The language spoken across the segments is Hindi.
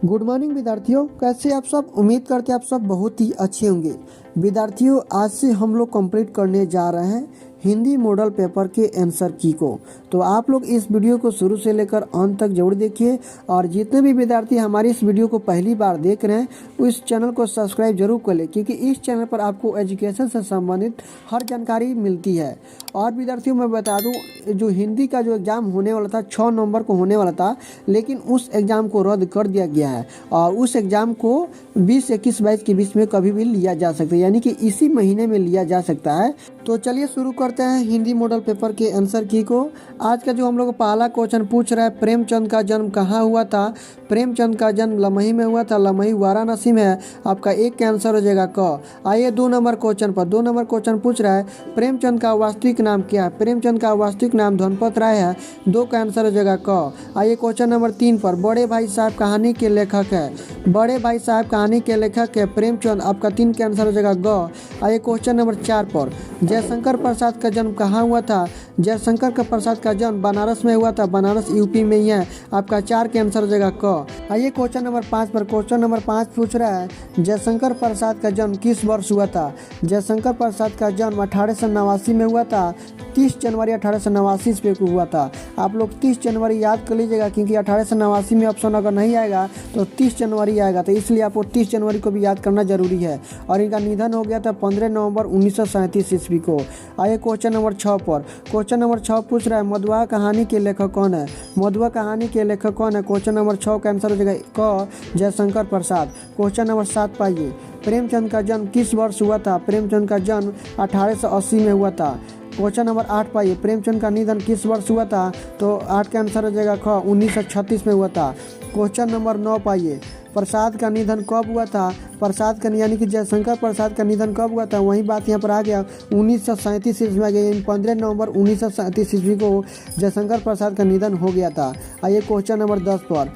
गुड मॉर्निंग विद्यार्थियों, कैसे आप सब। उम्मीद करते आप सब बहुत ही अच्छे होंगे। विद्यार्थियों, आज से हम लोग कंप्लीट करने जा रहे हैं हिंदी मॉडल पेपर के आंसर की को। तो आप लोग इस वीडियो को शुरू से लेकर अंत तक जरूर देखिए और जितने भी विद्यार्थी हमारी इस वीडियो को पहली बार देख रहे हैं उस चैनल को सब्सक्राइब जरूर कर लें, क्योंकि इस चैनल पर आपको एजुकेशन से संबंधित हर जानकारी मिलती है। और विद्यार्थियों मैं बता दूं, जो हिंदी का जो एग्ज़ाम होने वाला था 6 नवंबर को होने वाला था, लेकिन उस एग्ज़ाम को रद्द कर दिया गया है और उस एग्ज़ाम को 20, 21, 22 के बीच में कभी भी लिया जा सकता है, यानी कि इसी महीने में लिया जा सकता है। तो चलिए शुरू करते हैं हिंदी मॉडल पेपर के आंसर की को। आज का जो हम लोग पहला क्वेश्चन पूछ रहा है, प्रेमचंद का जन्म कहाँ हुआ था। प्रेमचंद का जन्म लमही में हुआ था। लमही वाराणसी में है। आपका एक का आंसर हो जाएगा क। आइए 2 नंबर क्वेश्चन पर। 2 नंबर क्वेश्चन पूछ रहा है, प्रेमचंद का वास्तविक नाम क्या है। प्रेमचंद का वास्तविक नाम धनपत राय है। 2 का आंसर हो जाएगा क। आइए क्वेश्चन नंबर 3 पर। बड़े भाई साहब कहानी के लेखक है। बड़े भाई साहब कहानी के लेखक है प्रेमचंद। आपका 3 का आंसर हो जाएगा ग। आइए क्वेश्चन नंबर 4 पर। जयशंकर प्रसाद का जन्म कहाँ हुआ था। जयशंकर का प्रसाद का जन्म बनारस में हुआ था। बनारस यूपी में ही है। आपका 4 के आंसर हो जाएगा क। आइए क्वेश्चन नंबर 5 पर। क्वेश्चन नंबर 5 पूछ रहा है, जयशंकर प्रसाद का जन्म किस वर्ष हुआ था। जयशंकर प्रसाद का जन्म 1889 में हुआ था। 30 जनवरी 1889 पे हुआ था। आप लोग 30 जनवरी याद कर लीजिएगा, क्योंकि 1889 में ऑप्शन अगर नहीं आएगा तो 30 जनवरी आएगा, तो इसलिए आपको 30 जनवरी को भी याद करना जरूरी है। और इनका निधन हो गया था 15 नवंबर 1937 ईस्वी को। आइए क्वेश्चन नंबर 6 पर। क्वेश्चन नंबर 6 पूछ रहा है, मधुआ कहानी के लेखक कौन है। मधुआ कहानी के लेखक कौन है। क्वेश्चन नंबर 6 का आंसर हो जाएगा क, जयशंकर प्रसाद। क्वेश्चन नंबर 7 पाइए, प्रेमचंद का जन्म किस वर्ष हुआ था। प्रेमचंद का जन्म 1880 में हुआ था। क्वेश्चन नंबर 8 पाइए, प्रेमचंद का निधन किस वर्ष हुआ था। तो 8 का आंसर हो जाएगा ख, 1936 में हुआ था। क्वेश्चन नंबर 9 पाइए, प्रसाद का निधन कब हुआ था। प्रसाद का यानी कि जयशंकर प्रसाद का निधन कब हुआ था। वही बात यहाँ पर आ गया 1937 ईस्वी में गई। 15 नवंबर 1937 ईस्वी को जयशंकर प्रसाद का निधन हो गया था। आइए क्वेश्चन नंबर 10 पर।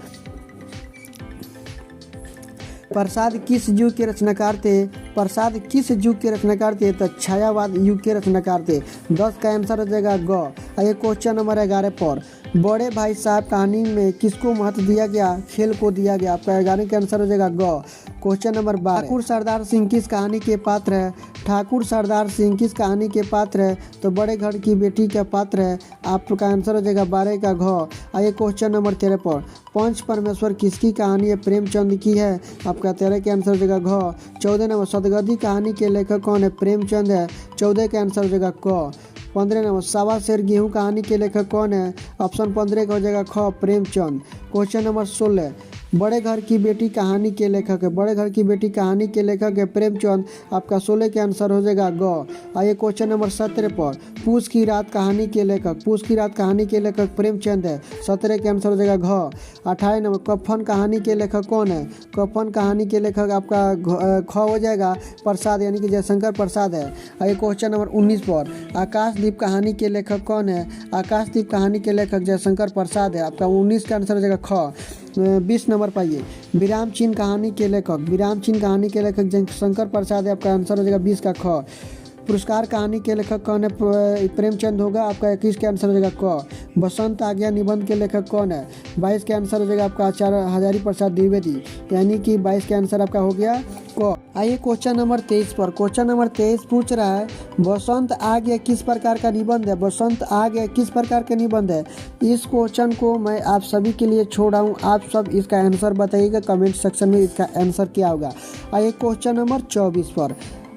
प्रसाद किस युग के रचनाकार थे। प्रसाद किस युग के रचनाकार थे। तो छायावाद युग के रचनाकार थे। 10 का आंसर हो जाएगा ग। आइए क्वेश्चन नंबर 11 पर। बड़े भाई साहब कहानी में किसको महत्व दिया गया। खेल को दिया गया। आपका 11 का आंसर हो जाएगा ग। क्वेश्चन नंबर 12, ठाकुर सरदार सिंह किस कहानी के पात्र है। ठाकुर सरदार सिंह किस कहानी के पात्र है। तो बड़े घर की बेटी का पात्र है। आपका आंसर हो जाएगा 12 का घ। आइए क्वेश्चन नंबर 13 पर। पंच परमेश्वर किसकी कहानी है। प्रेमचंद की है। आपका 13 के आंसर हो जाएगा घ। 14 नंबर, सदगदी कहानी के लेखक कौन है। प्रेमचंद है। 14 के आंसर हो जाएगा क। 15 नंबर, सावा शेर गेहूँ कहानी के लेखक कौन है। ऑप्शन 15 का हो जाएगा ख, प्रेमचंद। क्वेश्चन नंबर 16, बड़े घर की बेटी कहानी के लेखक है। बड़े घर की बेटी कहानी के लेखक है प्रेमचंद। आपका 16 के आंसर हो जाएगा ग। आइए क्वेश्चन नंबर 17 पर। पूस की रात कहानी के लेखक। पूस की रात कहानी के लेखक प्रेमचंद है। 17 के आंसर हो जाएगा घ। 18 नंबर, कफन कहानी के लेखक कौन है। कफन कहानी के लेखक आपका ख हो जाएगा, प्रसाद, यानी कि जयशंकर प्रसाद है। आइए क्वेश्चन नंबर 19 पर। आकाशदीप कहानी के लेखक कौन है। आकाशदीप कहानी के लेखक जयशंकर प्रसाद है। आपका 19 का आंसर हो जाएगा ख। 20 नंबर पाइए, विराम चिन्ह कहानी के लेखक। विराम चिन्ह कहानी के लेखक जयशंकर प्रसाद है। आपका आंसर हो जाएगा 20 का ख। पुरस्कार कहानी के लेखक कौन है। प्रेमचंद होगा। आपका 21 के आंसर हो जाएगा क। बसंत आ गया निबंध के लेखक कौन है। 22 के आंसर हो जाएगा आपका आचार्य हजारी प्रसाद द्विवेदी, यानी कि 22 के आंसर आपका हो गया क। आइए क्वेश्चन नंबर 23 पर। क्वेश्चन नंबर 23 पूछ रहा है, बसंत आ गया किस प्रकार का निबंध है। बसंत आ गया किस प्रकार का निबंध है। इस क्वेश्चन को मैं आप सभी के लिए छोड़ा हूँ। आप सब इसका आंसर बताइएगा कमेंट सेक्शन में, इसका आंसर क्या होगा। आइए क्वेश्चन नंबर 24 पर।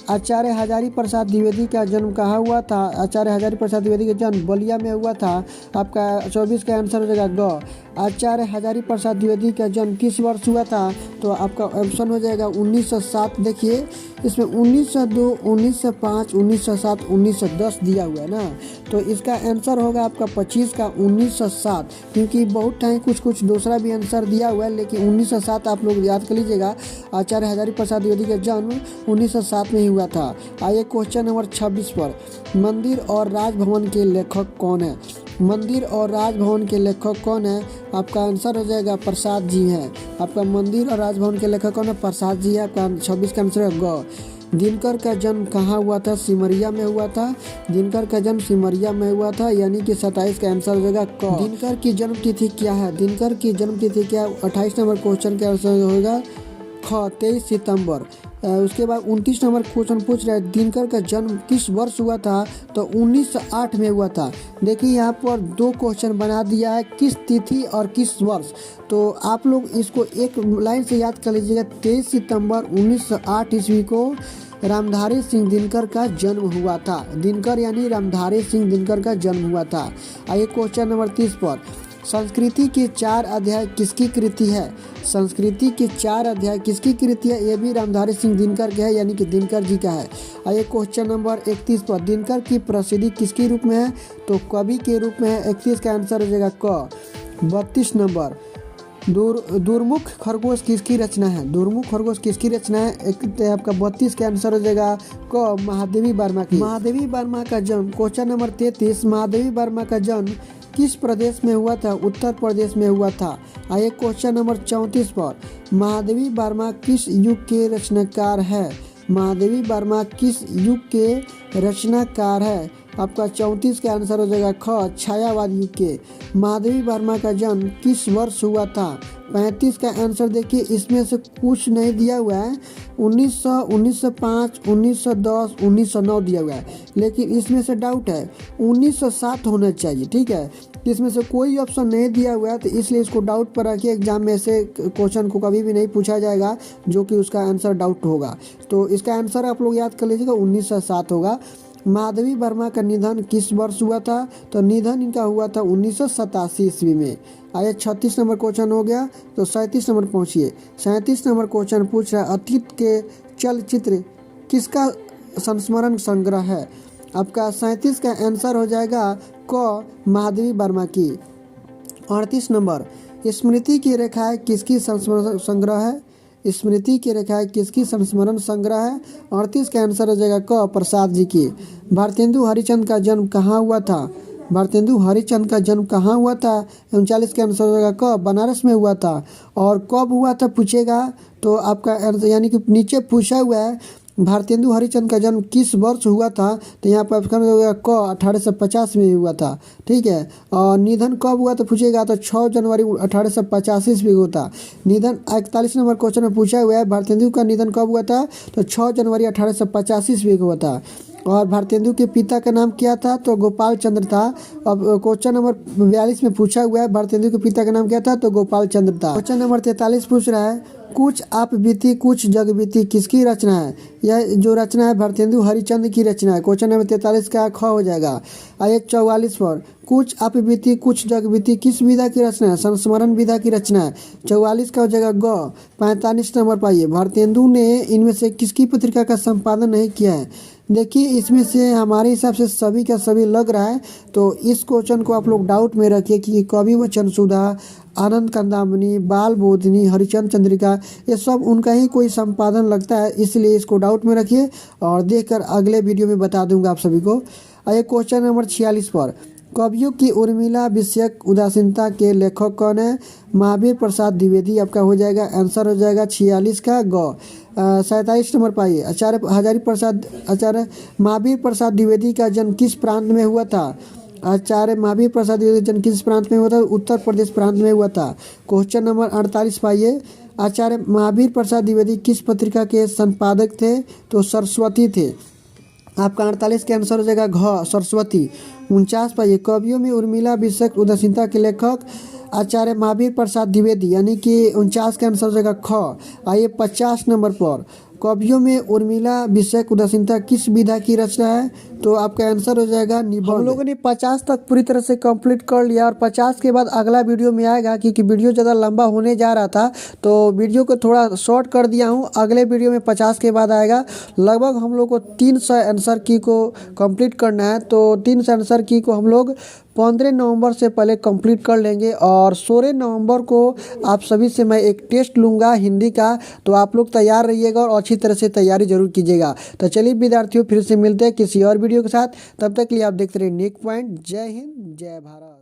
आचार्य हजारी प्रसाद द्विवेदी का जन्म कहाँ हुआ था। आचार्य हजारी प्रसाद द्विवेदी का जन्म बलिया में हुआ था। आपका 24 का आंसर हो जाएगा ग। आचार्य हजारी प्रसाद द्विवेदी का जन्म किस वर्ष हुआ था। तो आपका ऑप्शन हो जाएगा 1907। देखिए इसमें 1902, 1905, 1907, 1910 दिया हुआ है ना, तो इसका आंसर होगा आपका 25 का 1907, क्योंकि बहुत टाइम कुछ दूसरा भी आंसर दिया हुआ है, लेकिन 1907 आप लोग याद कर लीजिएगा। आचार्य हजारी प्रसाद द्विवेदी का जन्म 1907 में ही हुआ था। आइए क्वेश्चन नंबर 26 पर। मंदिर और राजभवन के लेखक कौन है। मंदिर और राजभवन के लेखक कौन है। आपका आंसर हो जाएगा प्रसाद जी हैं। आपका मंदिर और राजभवन के लेखक कौन है, प्रसाद जी है। आपका 26 का आंसर है ग। दिनकर का जन्म कहाँ हुआ था? सिमरिया में हुआ था। दिनकर का जन्म सिमरिया में हुआ था, यानी कि 27 का आंसर हो जाएगा क। दिनकर की जन्म तिथि क्या है? दिनकर की जन्म तिथि क्या है? 28 नंबर क्वेश्चन का आंसर होगा ख, 23 सितंबर। उसके बाद 29 नंबर क्वेश्चन पूछ रहा है दिनकर का जन्म किस वर्ष हुआ था? तो 1908 में हुआ था। देखिए यहाँ पर 2 क्वेश्चन बना दिया है, किस तिथि और किस वर्ष। तो आप लोग इसको एक लाइन से याद कर लीजिएगा। 23 सितंबर 1908 ईस्वी को रामधारी सिंह दिनकर का जन्म हुआ था। दिनकर यानी रामधारी सिंह दिनकर का जन्म हुआ था। आइए क्वेश्चन नंबर 30 पर, संस्कृति के 4 अध्याय किसकी कृति है? संस्कृति के 4 अध्याय किसकी कृति है? ये भी रामधारी सिंह दिनकर के है, यानी कि दिनकर जी का है। आइए क्वेश्चन नंबर 31 पर, दिनकर की प्रसिद्धि किसके रूप में है? तो कवि के रूप में है। 31 का आंसर हो जाएगा क। 32 नंबर, दुर्मुख खरगोश किसकी रचना है? दुर्मुख खरगोश किसकी रचना है? एक आपका 32 का आंसर हो जाएगा क, महादेवी वर्मा की। महादेवी वर्मा का जन्म, क्वेश्चन नंबर 33, महादेवी वर्मा का जन्म किस प्रदेश में हुआ था? उत्तर प्रदेश में हुआ था। आइए क्वेश्चन नंबर 34 पर, महादेवी वर्मा किस युग के रचनाकार है? महादेवी वर्मा किस युग के रचनाकार है? आपका 34 का आंसर हो जाएगा ख, छायावाद युग के। महादेवी वर्मा का जन्म किस वर्ष हुआ था? 35 का आंसर देखिए, इसमें से कुछ नहीं दिया हुआ है। 1900, 1905, 1910, 1909 दिया हुआ है, लेकिन इसमें से डाउट है 1907 होना चाहिए। ठीक है, इसमें से कोई ऑप्शन नहीं दिया हुआ है, तो इसलिए इसको डाउट पर रखिए। एग्जाम में से क्वेश्चन को कभी भी नहीं पूछा जाएगा जो कि उसका आंसर डाउट होगा। तो इसका आंसर आप लोग याद कर लीजिएगा, 1907 होगा। महादेवी वर्मा का निधन किस वर्ष हुआ था? तो निधन इनका हुआ था 1987 ईस्वी में। आइए 36 नंबर क्वेश्चन हो गया, तो 37 नंबर पहुंचिए। 37 नंबर क्वेश्चन पूछ रहा है अतीत के चलचित्र किसका संस्मरण संग्रह है? आपका 37 का आंसर हो जाएगा क, महादेवी वर्मा की। 38 नंबर, स्मृति की रेखाएं किसकी संस्मरण संग्रह है? स्मृति की रेखाएं किसकी संस्मरण संग्रह है? 38 का आंसर हो जाएगा क, प्रसाद जी की। भारतेंदु हरिश्चंद्र का जन्म कहाँ हुआ था? भारतेंदु हरिश्चंद्र का जन्म कहाँ हुआ था? 39 का आंसर हो जाएगा क, बनारस में हुआ था। और कब हुआ था पूछेगा तो आपका आंसर, यानी कि नीचे पूछा हुआ है भारतेंदु हरिश्चंद्र का जन्म किस वर्ष हुआ था, तो यहाँ पर ऑप्शन हो गया क, 1850 में हुआ था। ठीक है, और निधन कब हुआ तो पूछेगा तो 6 जनवरी 1885 ईस्वी को था निधन। 41 नंबर क्वेश्चन में पूछा हुआ है भारतेंदु का निधन कब हुआ था, तो 6 जनवरी 1885 ईस्वी को हुआ था। और भारतेंदु के पिता का नाम क्या था? तो गोपाल चंद्र था। अब क्वेश्चन नंबर 42 में पूछा हुआ है भारतेंदु के पिता का नाम क्या था? तो गोपाल चंद्र था। क्वेश्चन नंबर 43 पूछ रहा है कुछ आप बीती कुछ जग बीती किसकी रचना है? यह जो रचना है भारतेंदु हरिश्चंद्र की रचना है। क्वेश्चन नंबर 43 का ख हो जाएगा। आइए 44 पर, कुछ आप बीती कुछ जग बीती किस विधा की रचना है? संस्मरण विधा की रचना है। 44 का हो जाएगा ग। 45 नंबर पाइए, भारतेंदु ने इनमें से किसकी पत्रिका का संपादन नहीं किया है? देखिए इसमें से हमारे हिसाब से सभी का सभी लग रहा है, तो इस क्वेश्चन को आप लोग डाउट में रखिए कि कवि वचन सुधा, आनंद कंदामनी, बाल बोधिनी, हरिचंद्र चंद्रिका, ये सब उनका ही कोई संपादन लगता है, इसलिए इसको डाउट में रखिए और देखकर अगले वीडियो में बता दूंगा आप सभी को। आइए क्वेश्चन नंबर 46 पर, कवियों की उर्मिला विषयक उदासीनता के लेखक कौन है? महावीर प्रसाद द्विवेदी आपका हो जाएगा, आंसर हो जाएगा 46 का ग। 47 नंबर पाइए, आचार्य महावीर प्रसाद द्विवेदी का जन्म किस प्रांत में हुआ था? आचार्य महावीर प्रसाद द्विवेदी जन्म किस प्रांत में हुआ था? उत्तर प्रदेश प्रांत में हुआ था। क्वेश्चन नंबर 48 पाइए, आचार्य महावीर प्रसाद द्विवेदी किस पत्रिका के संपादक थे? तो सरस्वती थे। आपका 48 के आंसर हो जाएगा घ, सरस्वती। 49 पाइए, कवियों में उर्मिला विषयक उदासीनता के लेखक आचार्य महावीर प्रसाद द्विवेदी, यानी कि 49 का आंसर हो जाएगा ख। आइए 50 नंबर पर, कवियों में उर्मिला विषयक उदासीनता किस विधा की रचना है? तो आपका आंसर हो जाएगा निबंध। हम लोगों ने 50 तक पूरी तरह से कंप्लीट कर लिया और 50 के बाद अगला वीडियो में आएगा, क्योंकि वीडियो ज़्यादा लंबा होने जा रहा था तो वीडियो को थोड़ा शॉर्ट कर दिया हूँ। अगले वीडियो में 50 के बाद आएगा। लगभग हम लोग को 300 आंसर की को कंप्लीट करना है, तो 300 आंसर की को हम लोग 15 नवंबर से पहले कंप्लीट कर लेंगे और 16 नवंबर को आप सभी से मैं एक टेस्ट लूँगा हिंदी का, तो आप लोग तैयार रहिएगा और अच्छी तरह से तैयारी जरूर कीजिएगा। तो चलिए विद्यार्थियों, फिर से मिलते हैं किसी और वीडियो के साथ। तब तक के लिए आप देखते रहिए न्यूज़ पॉइंट। जय हिंद, जय भारत।